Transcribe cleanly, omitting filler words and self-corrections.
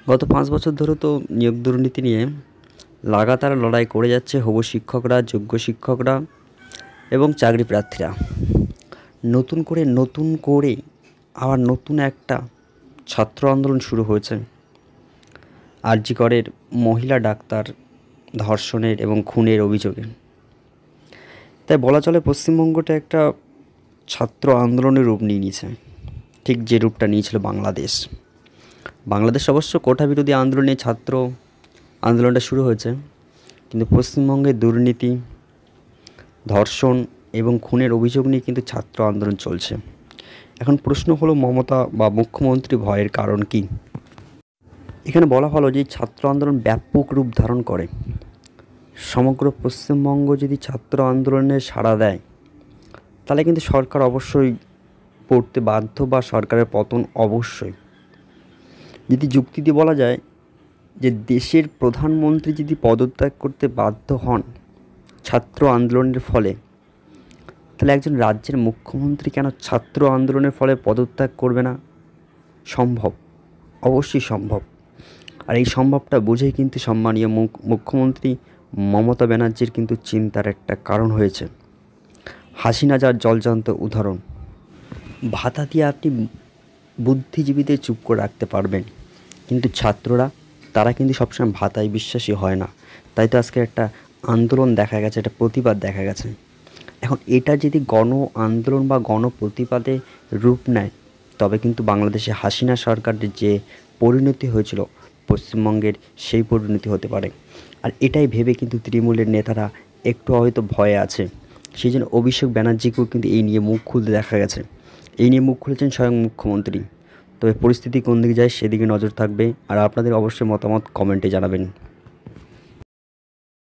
গত ৫ বছর ধরে তো নিয়োগ দুর্নীতি নিয়ে লাগাতার লড়াই করে যাচ্ছে হবু শিক্ষকরা, যোগ্য শিক্ষকরা এবং চাকরি প্রার্থীরা। নতুন করে আবার নতুন একটা ছাত্র আন্দোলন শুরু হয়েছে আর.জি. করের মহিলা ডাক্তার ধর্ষণের এবং খুনের অভিযোগে। তাই বলা চলে পশ্চিমবঙ্গটা একটা ছাত্র আন্দোলনের রূপ নিয়ে নিয়েছে, ঠিক যে রূপটা নিয়েছিল বাংলাদেশ অবশ্য কোটা বিরোধী আন্দোলনে ছাত্র আন্দোলনটা শুরু হয়েছে, কিন্তু পশ্চিমবঙ্গে দুর্নীতি, ধর্ষণ এবং খুনের অভিযোগ নিয়ে কিন্তু ছাত্র আন্দোলন চলছে। এখন প্রশ্ন হলো, মমতা বা মুখ্যমন্ত্রী ভয়ের কারণ কি? এখানে বলা হলো যে ছাত্র আন্দোলন ব্যাপক রূপ ধারণ করে। সমগ্র পশ্চিমবঙ্গ যদি ছাত্র আন্দোলনে সাড়া দেয় তাহলে কিন্তু সরকার অবশ্যই পড়তে বাধ্য বা সরকারের পতন অবশ্যই। যদি যুক্তি দিয়ে বলা যায় যে দেশের প্রধানমন্ত্রী যদি পদত্যাগ করতে বাধ্য হন ছাত্র আন্দোলনের ফলে, তাহলে একজন রাজ্যের মুখ্যমন্ত্রী কেন ছাত্র আন্দোলনের ফলে পদত্যাগ করবে না? সম্ভব, অবশ্যই সম্ভব। আর এই সম্ভবটা বুঝেই কিন্তু সম্মানীয় মুখ্যমন্ত্রী মমতা ব্যানার্জির কিন্তু চিন্তার একটা কারণ হয়েছে। হাসিনা যার জলজান্ত উদাহরণ। ভাতা দিয়ে আপনি বুদ্ধিজীবীদের চুপ করে রাখতে পারবেন, কিন্তু ছাত্ররা তারা কিন্তু সবসময় ভাতায় বিশ্বাসী হয় না। তাই তো আজকে একটা আন্দোলন দেখা গেছে, একটা প্রতিবাদ দেখা গেছে। এখন এটা যদি গণ আন্দোলন বা গণপ্রতিবাদে রূপ নেয় তবে কিন্তু বাংলাদেশে হাসিনা সরকারের যে পরিণতি হয়েছিল পশ্চিমবঙ্গের সেই পরিণতি হতে পারে। আর এটাই ভেবে কিন্তু তৃণমূলের নেতারা একটু হয়তো ভয়ে আছে। সেই জন্য অভিষেক ব্যানার্জিকেও কিন্তু এই নিয়ে মুখ খুলতে দেখা গেছে। এই নিয়ে মুখ খুলেছেন স্বয়ং মুখ্যমন্ত্রী। তবে পরিস্থিতি কোন দিকে যায় সেদিকে নজর থাকবে। আর আপনাদের অবশ্যই মতামত কমেন্টে জানাবেন।